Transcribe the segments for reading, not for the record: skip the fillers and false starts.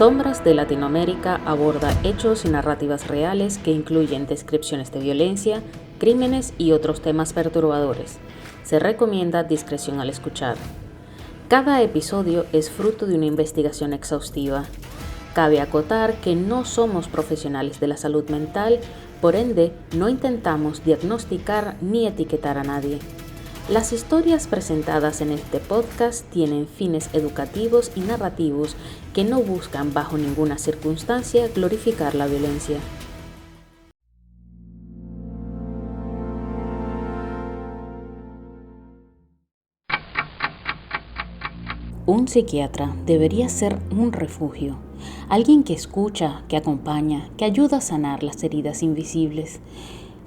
Sombras de Latinoamérica aborda hechos y narrativas reales que incluyen descripciones de violencia, crímenes y otros temas perturbadores. Se recomienda discreción al escuchar. Cada episodio es fruto de una investigación exhaustiva. Cabe acotar que no somos profesionales de la salud mental, por ende no intentamos diagnosticar ni etiquetar a nadie. Las historias presentadas en este podcast tienen fines educativos y narrativos que no buscan bajo ninguna circunstancia glorificar la violencia. Un psiquiatra debería ser un refugio, alguien que escucha, que acompaña, que ayuda a sanar las heridas invisibles.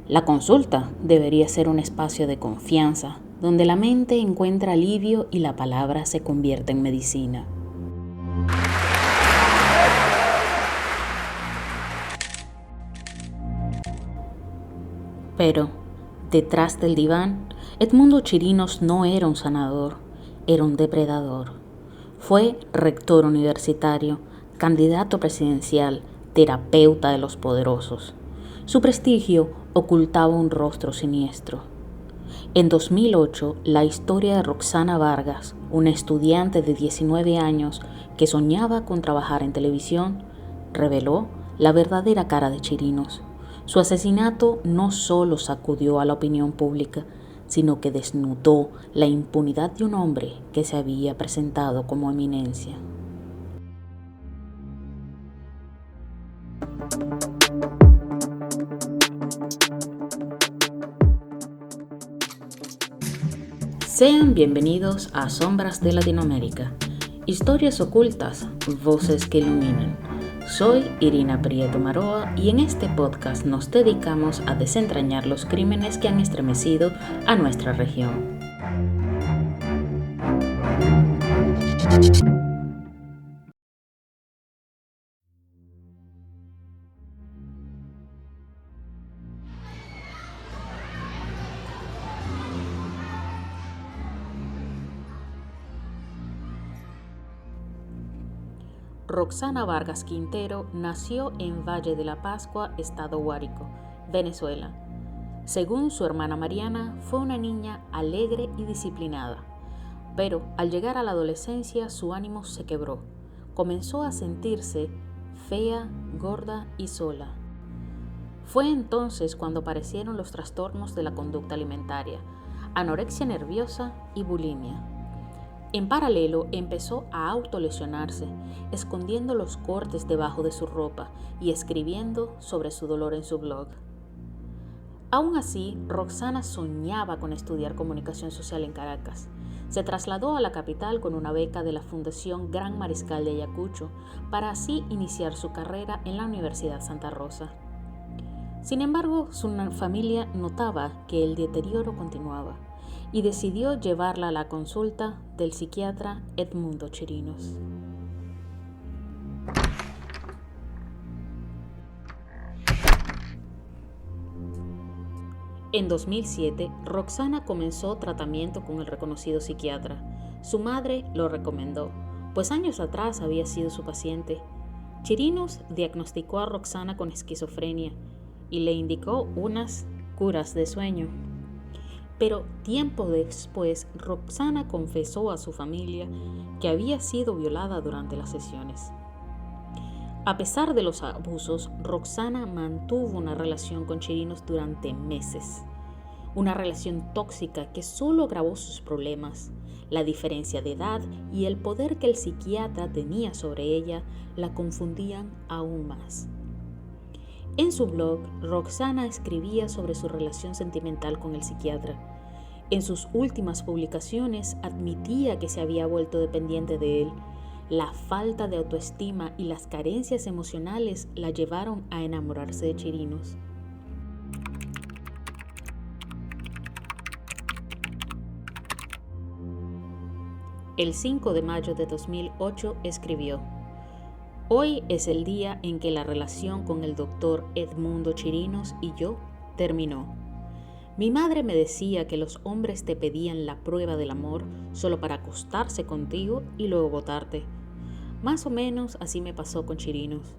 La consulta debería ser un espacio de confianza, donde la mente encuentra alivio y la palabra se convierte en medicina. Pero, detrás del diván, Edmundo Chirinos no era un sanador, era un depredador. Fue rector universitario, candidato presidencial, terapeuta de los poderosos. Su prestigio ocultaba un rostro siniestro. En 2008, la historia de Roxana Vargas, una estudiante de 19 años que soñaba con trabajar en televisión, reveló la verdadera cara de Chirinos. Su asesinato no solo sacudió a la opinión pública, sino que desnudó la impunidad de un hombre que se había presentado como eminencia. Sean bienvenidos a Sombras de Latinoamérica, historias ocultas, voces que iluminan. Soy Irina Prieto Maroa y en este podcast nos dedicamos a desentrañar los crímenes que han estremecido a nuestra región. Roxana Vargas Quintero nació en Valle de la Pascua, estado Guárico, Venezuela. Según su hermana Mariana, fue una niña alegre y disciplinada, pero al llegar a la adolescencia su ánimo se quebró. Comenzó a sentirse fea, gorda y sola. Fue entonces cuando aparecieron los trastornos de la conducta alimentaria, anorexia nerviosa y bulimia. En paralelo, empezó a autolesionarse, escondiendo los cortes debajo de su ropa y escribiendo sobre su dolor en su blog. Aún así, Roxana soñaba con estudiar comunicación social en Caracas. Se trasladó a la capital con una beca de la Fundación Gran Mariscal de Ayacucho para así iniciar su carrera en la Universidad Santa Rosa. Sin embargo, su familia notaba que el deterioro continuaba y decidió llevarla a la consulta del psiquiatra Edmundo Chirinos. En 2007, Roxana comenzó tratamiento con el reconocido psiquiatra. Su madre lo recomendó, pues años atrás había sido su paciente. Chirinos diagnosticó a Roxana con esquizofrenia y le indicó unas curas de sueño. Pero tiempo después, Roxana confesó a su familia que había sido violada durante las sesiones. A pesar de los abusos, Roxana mantuvo una relación con Chirinos durante meses. Una relación tóxica que solo agravó sus problemas. La diferencia de edad y el poder que el psiquiatra tenía sobre ella la confundían aún más. En su blog, Roxana escribía sobre su relación sentimental con el psiquiatra. En sus últimas publicaciones admitía que se había vuelto dependiente de él. La falta de autoestima y las carencias emocionales la llevaron a enamorarse de Chirinos. El 5 de mayo de 2008 escribió: Hoy es el día en que la relación con el doctor Edmundo Chirinos y yo terminó. Mi madre me decía que los hombres te pedían la prueba del amor solo para acostarse contigo y luego botarte. Más o menos así me pasó con Chirinos.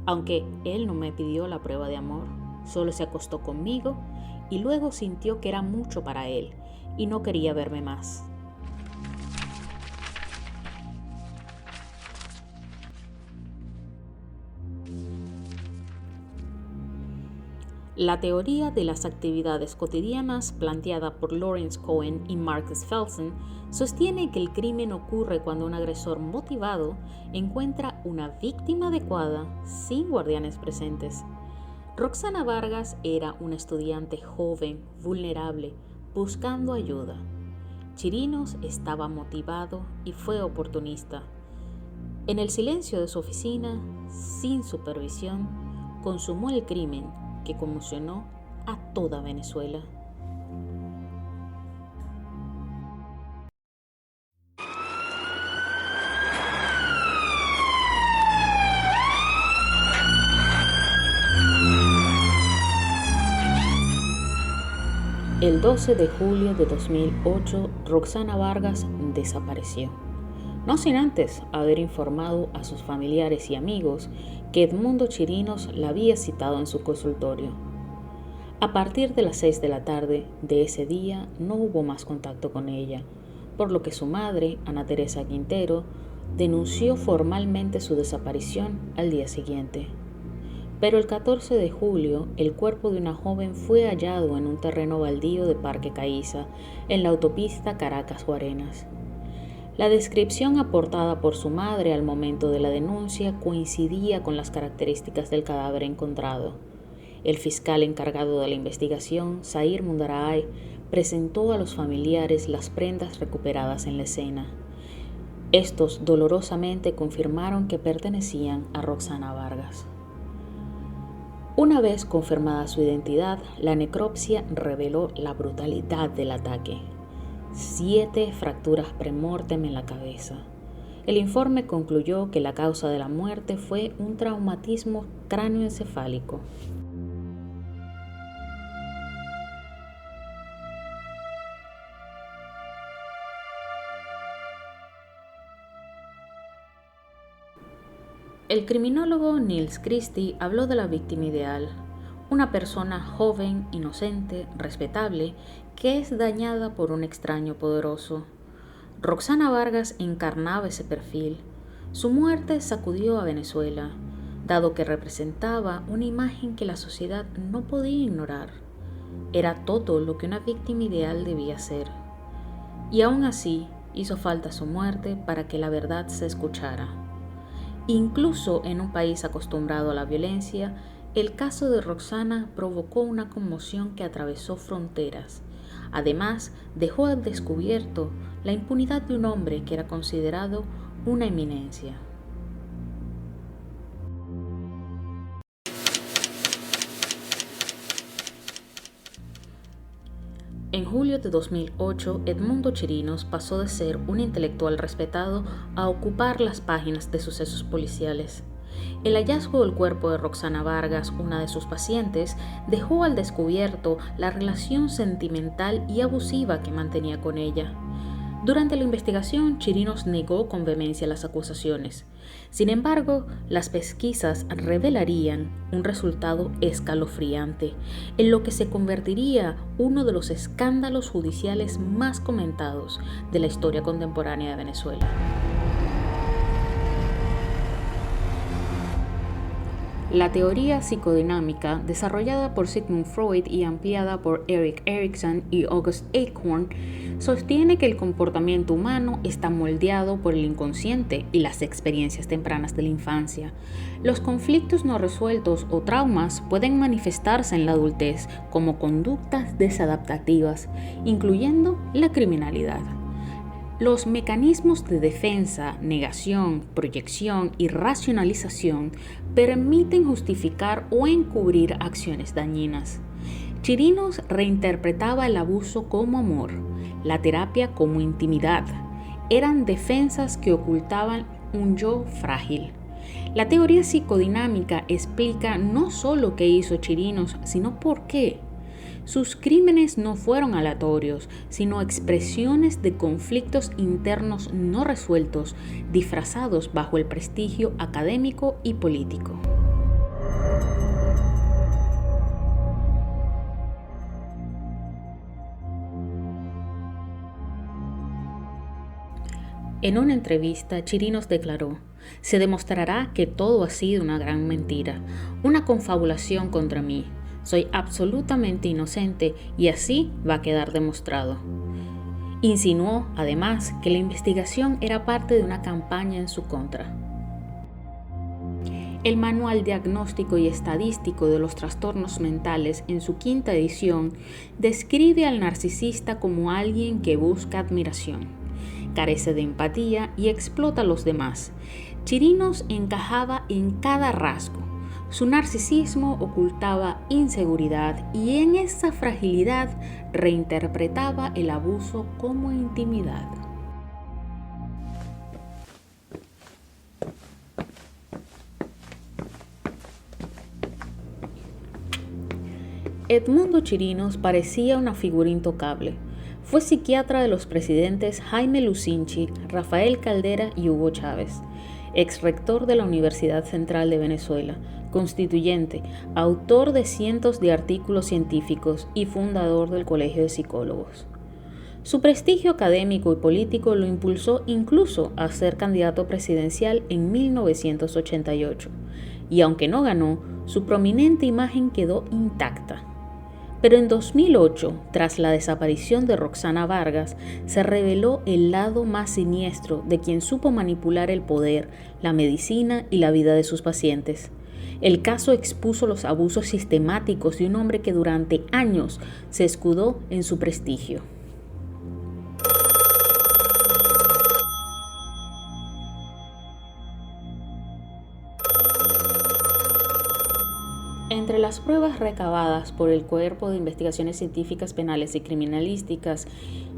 Aunque él no me pidió la prueba de amor, solo se acostó conmigo y luego sintió que era mucho para él y no quería verme más. La teoría de las actividades cotidianas planteada por Lawrence Cohen y Marcus Felsen sostiene que el crimen ocurre cuando un agresor motivado encuentra una víctima adecuada sin guardianes presentes. Roxana Vargas era una estudiante joven, vulnerable, buscando ayuda. Chirinos estaba motivado y fue oportunista. En el silencio de su oficina, sin supervisión, consumó el crimen que conmocionó a toda Venezuela. El 12 de julio de 2008, Roxana Vargas desapareció, no sin antes haber informado a sus familiares y amigos que Edmundo Chirinos la había citado en su consultorio. A partir de las 6 de la tarde de ese día no hubo más contacto con ella, por lo que su madre, Ana Teresa Quintero, denunció formalmente su desaparición al día siguiente. Pero el 14 de julio, el cuerpo de una joven fue hallado en un terreno baldío de Parque Caíza, en la autopista Caracas-Guarenas. La descripción aportada por su madre al momento de la denuncia coincidía con las características del cadáver encontrado. El fiscal encargado de la investigación, Zair Mundaraay, presentó a los familiares las prendas recuperadas en la escena. Estos dolorosamente confirmaron que pertenecían a Roxana Vargas. Una vez confirmada su identidad, la necropsia reveló la brutalidad del ataque. 7 fracturas premortem en la cabeza. El informe concluyó que la causa de la muerte fue un traumatismo cráneoencefálico. El criminólogo Nils Christie habló de la víctima ideal, una persona joven, inocente, respetable, que es dañada por un extraño poderoso. Roxana Vargas encarnaba ese perfil. Su muerte sacudió a Venezuela, dado que representaba una imagen que la sociedad no podía ignorar. Era todo lo que una víctima ideal debía ser. Y aún así, hizo falta su muerte para que la verdad se escuchara. Incluso en un país acostumbrado a la violencia, el caso de Roxana provocó una conmoción que atravesó fronteras. Además, dejó al descubierto la impunidad de un hombre que era considerado una eminencia. En julio de 2008, Edmundo Chirinos pasó de ser un intelectual respetado a ocupar las páginas de sucesos policiales. El hallazgo del cuerpo de Roxana Vargas, una de sus pacientes, dejó al descubierto la relación sentimental y abusiva que mantenía con ella. Durante la investigación, Chirinos negó con vehemencia las acusaciones. Sin embargo, las pesquisas revelarían un resultado escalofriante, en lo que se convertiría uno de los escándalos judiciales más comentados de la historia contemporánea de Venezuela. La teoría psicodinámica, desarrollada por Sigmund Freud y ampliada por Erik Erikson y August Acorn, sostiene que el comportamiento humano está moldeado por el inconsciente y las experiencias tempranas de la infancia. Los conflictos no resueltos o traumas pueden manifestarse en la adultez como conductas desadaptativas, incluyendo la criminalidad. Los mecanismos de defensa, negación, proyección y racionalización permiten justificar o encubrir acciones dañinas. Chirinos reinterpretaba el abuso como amor, la terapia como intimidad. Eran defensas que ocultaban un yo frágil. La teoría psicodinámica explica no solo qué hizo Chirinos, sino por qué. Sus crímenes no fueron aleatorios, sino expresiones de conflictos internos no resueltos, disfrazados bajo el prestigio académico y político. En una entrevista, Chirinos declaró: "Se demostrará que todo ha sido una gran mentira, una confabulación contra mí. Soy absolutamente inocente y así va a quedar demostrado". Insinuó, además, que la investigación era parte de una campaña en su contra. El Manual Diagnóstico y Estadístico de los Trastornos Mentales, en su 5ª edición, describe al narcisista como alguien que busca admiración, carece de empatía y explota a los demás. Chirinos encajaba en cada rasgo. Su narcisismo ocultaba inseguridad y en esa fragilidad reinterpretaba el abuso como intimidad. Edmundo Chirinos parecía una figura intocable. Fue psiquiatra de los presidentes Jaime Lucinchi, Rafael Caldera y Hugo Chávez, exrector de la Universidad Central de Venezuela, constituyente, autor de cientos de artículos científicos y fundador del Colegio de Psicólogos. Su prestigio académico y político lo impulsó incluso a ser candidato presidencial en 1988, y aunque no ganó, su prominente imagen quedó intacta. Pero en 2008, tras la desaparición de Roxana Vargas, se reveló el lado más siniestro de quien supo manipular el poder, la medicina y la vida de sus pacientes. El caso expuso los abusos sistemáticos de un hombre que durante años se escudó en su prestigio. Entre las pruebas recabadas por el Cuerpo de Investigaciones Científicas Penales y Criminalísticas,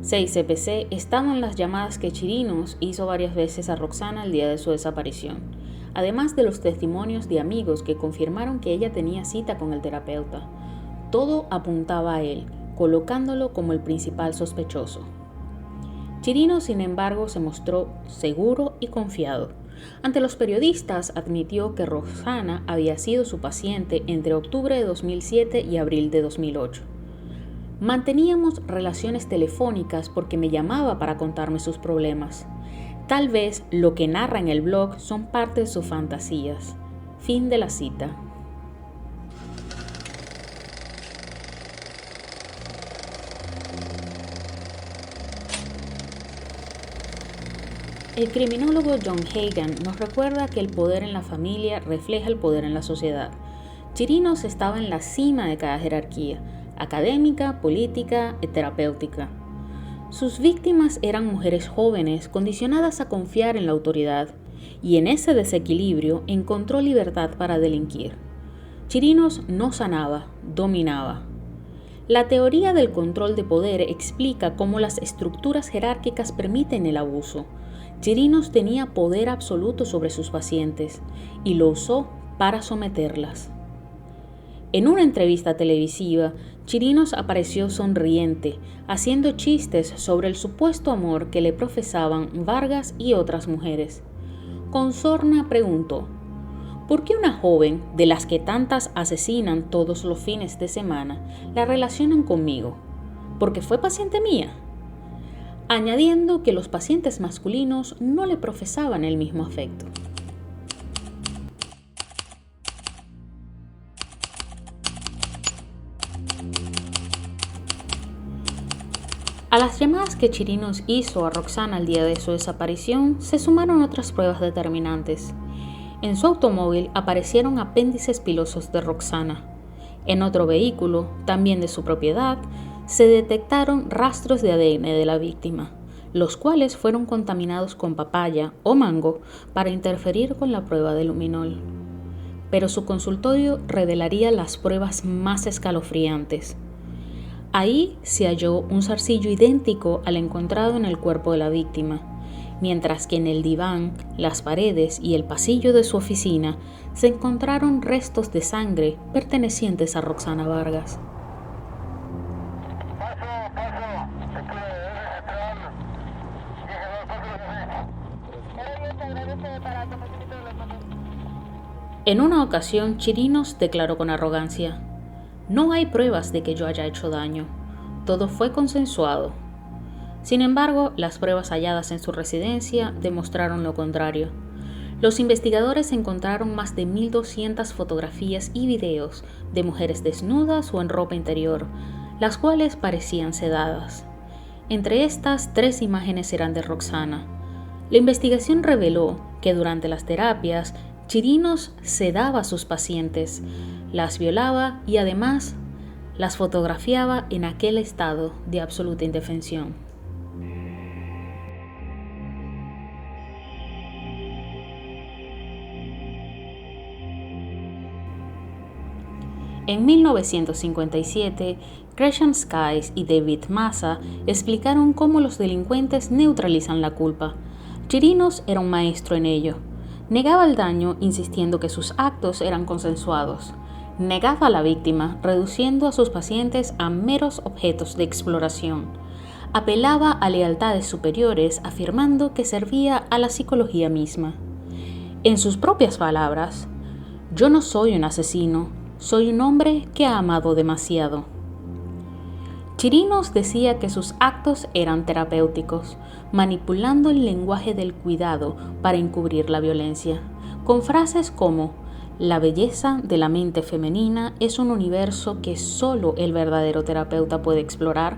6CPC, estaban las llamadas que Chirinos hizo varias veces a Roxana el día de su desaparición, además de los testimonios de amigos que confirmaron que ella tenía cita con el terapeuta. Todo apuntaba a él, colocándolo como el principal sospechoso. Chirinos, sin embargo, se mostró seguro y confiado. Ante los periodistas admitió que Roxana había sido su paciente entre octubre de 2007 y abril de 2008. Manteníamos relaciones telefónicas porque me llamaba para contarme sus problemas. Tal vez lo que narra en el blog son parte de sus fantasías. Fin de la cita. El criminólogo John Hagan nos recuerda que el poder en la familia refleja el poder en la sociedad. Chirinos estaba en la cima de cada jerarquía, académica, política y terapéutica. Sus víctimas eran mujeres jóvenes condicionadas a confiar en la autoridad, y en ese desequilibrio encontró libertad para delinquir. Chirinos no sanaba, dominaba. La teoría del control de poder explica cómo las estructuras jerárquicas permiten el abuso. Chirinos tenía poder absoluto sobre sus pacientes y lo usó para someterlas. En una entrevista televisiva, Chirinos apareció sonriente, haciendo chistes sobre el supuesto amor que le profesaban Vargas y otras mujeres. Con sorna preguntó: ¿por qué una joven, de las que tantas asesinan todos los fines de semana, la relacionan conmigo? ¿Porque fue paciente mía? Añadiendo que los pacientes masculinos no le profesaban el mismo afecto. A las llamadas que Chirinos hizo a Roxana el día de su desaparición, se sumaron otras pruebas determinantes. En su automóvil aparecieron apéndices pilosos de Roxana. En otro vehículo, también de su propiedad, se detectaron rastros de ADN de la víctima, los cuales fueron contaminados con papaya o mango para interferir con la prueba de luminol. Pero su consultorio revelaría las pruebas más escalofriantes. Ahí se halló un zarcillo idéntico al encontrado en el cuerpo de la víctima, mientras que en el diván, las paredes y el pasillo de su oficina se encontraron restos de sangre pertenecientes a Roxana Vargas. En una ocasión, Chirinos declaró con arrogancia: "No hay pruebas de que yo haya hecho daño. Todo fue consensuado". Sin embargo, las pruebas halladas en su residencia demostraron lo contrario. Los investigadores encontraron más de 1.200 fotografías y videos de mujeres desnudas o en ropa interior, las cuales parecían sedadas. Entre estas, 3 imágenes eran de Roxana. La investigación reveló que durante las terapias, Chirinos sedaba a sus pacientes, las violaba y además las fotografiaba en aquel estado de absoluta indefensión. En 1957, Gresham Skies y David Massa explicaron cómo los delincuentes neutralizan la culpa. Chirinos era un maestro en ello. Negaba el daño insistiendo que sus actos eran consensuados. Negaba a la víctima, reduciendo a sus pacientes a meros objetos de exploración. Apelaba a lealtades superiores, afirmando que servía a la psicología misma. En sus propias palabras: "Yo no soy un asesino, soy un hombre que ha amado demasiado". Chirinos decía que sus actos eran terapéuticos, manipulando el lenguaje del cuidado para encubrir la violencia, con frases como: "La belleza de la mente femenina es un universo que solo el verdadero terapeuta puede explorar".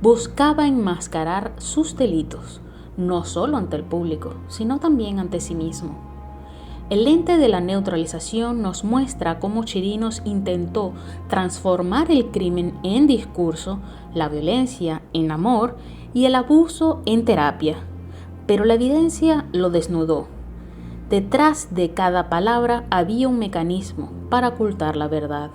Buscaba enmascarar sus delitos, no solo ante el público, sino también ante sí mismo. El lente de la neutralización nos muestra cómo Chirinos intentó transformar el crimen en discurso, la violencia en amor y el abuso en terapia. Pero la evidencia lo desnudó. Detrás de cada palabra había un mecanismo para ocultar la verdad.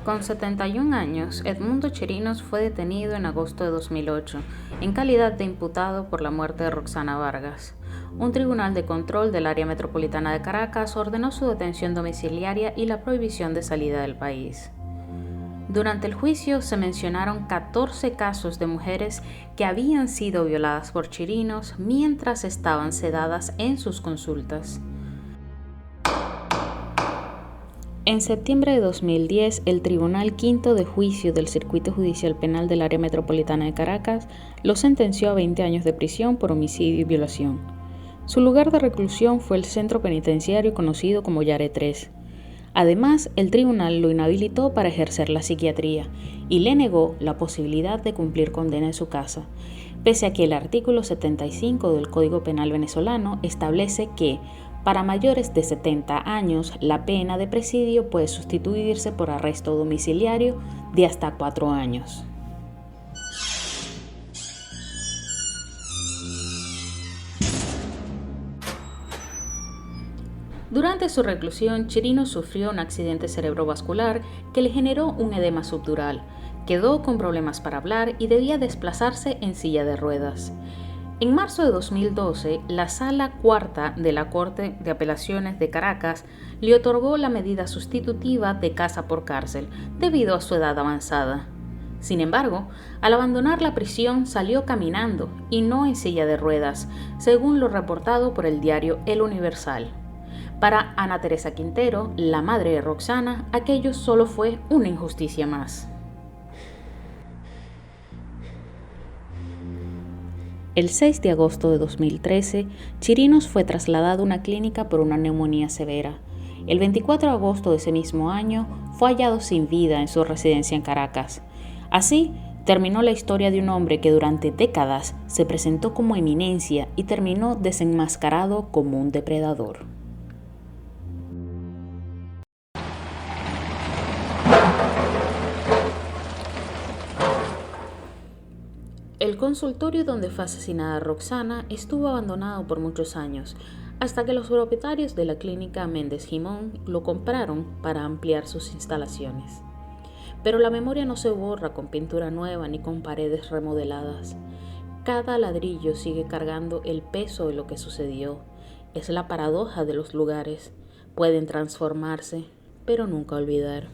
Con 71 años, Edmundo Chirinos fue detenido en agosto de 2008, en calidad de imputado por la muerte de Roxana Vargas. Un tribunal de control del área metropolitana de Caracas ordenó su detención domiciliaria y la prohibición de salida del país. Durante el juicio se mencionaron 14 casos de mujeres que habían sido violadas por Chirinos mientras estaban sedadas en sus consultas. En septiembre de 2010, el Tribunal Quinto de Juicio del Circuito Judicial Penal del Área Metropolitana de Caracas lo sentenció a 20 años de prisión por homicidio y violación. Su lugar de reclusión fue el centro penitenciario conocido como Yare 3. Además, el tribunal lo inhabilitó para ejercer la psiquiatría y le negó la posibilidad de cumplir condena en su casa, pese a que el artículo 75 del Código Penal venezolano establece que para mayores de 70 años, la pena de presidio puede sustituirse por arresto domiciliario de hasta 4 años. Durante su reclusión, Chirinos sufrió un accidente cerebrovascular que le generó un edema subdural. Quedó con problemas para hablar y debía desplazarse en silla de ruedas. En marzo de 2012, la Sala Cuarta de la Corte de Apelaciones de Caracas le otorgó la medida sustitutiva de casa por cárcel debido a su edad avanzada. Sin embargo, al abandonar la prisión salió caminando y no en silla de ruedas, según lo reportado por el diario El Universal. Para Ana Teresa Quintero, la madre de Roxana, aquello solo fue una injusticia más. El 6 de agosto de 2013, Chirinos fue trasladado a una clínica por una neumonía severa. El 24 de agosto de ese mismo año, fue hallado sin vida en su residencia en Caracas. Así, terminó la historia de un hombre que durante décadas se presentó como eminencia y terminó desenmascarado como un depredador. El consultorio donde fue asesinada Roxana estuvo abandonado por muchos años, hasta que los propietarios de la clínica Méndez Jimón lo compraron para ampliar sus instalaciones. Pero la memoria no se borra con pintura nueva ni con paredes remodeladas. Cada ladrillo sigue cargando el peso de lo que sucedió. Es la paradoja de los lugares. Pueden transformarse, pero nunca olvidar.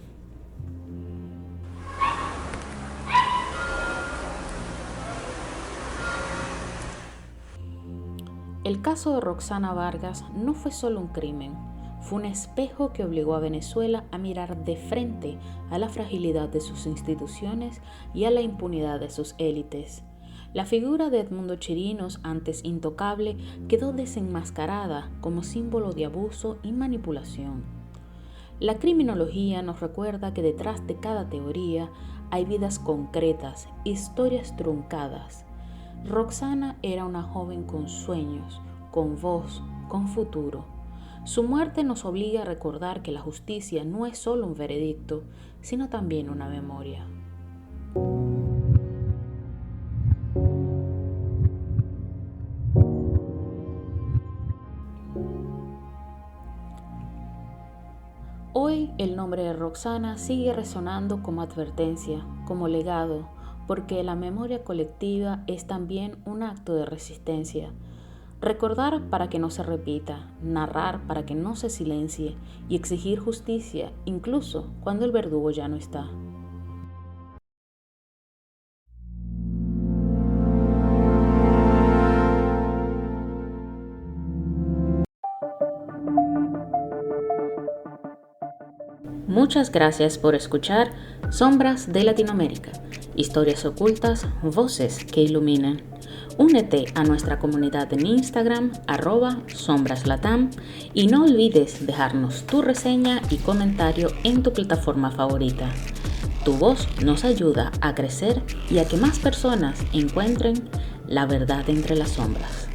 El caso de Roxana Vargas no fue solo un crimen, fue un espejo que obligó a Venezuela a mirar de frente a la fragilidad de sus instituciones y a la impunidad de sus élites. La figura de Edmundo Chirinos, antes intocable, quedó desenmascarada como símbolo de abuso y manipulación. La criminología nos recuerda que detrás de cada teoría hay vidas concretas, historias truncadas. Roxana era una joven con sueños, con voz, con futuro. Su muerte nos obliga a recordar que la justicia no es solo un veredicto, sino también una memoria. Hoy el nombre de Roxana sigue resonando como advertencia, como legado, porque la memoria colectiva es también un acto de resistencia. Recordar para que no se repita, narrar para que no se silencie y exigir justicia, incluso cuando el verdugo ya no está. Muchas gracias por escuchar Sombras de Latinoamérica, historias ocultas, voces que iluminan. Únete a nuestra comunidad en Instagram, @sombraslatam, y no olvides dejarnos tu reseña y comentario en tu plataforma favorita. Tu voz nos ayuda a crecer y a que más personas encuentren la verdad entre las sombras.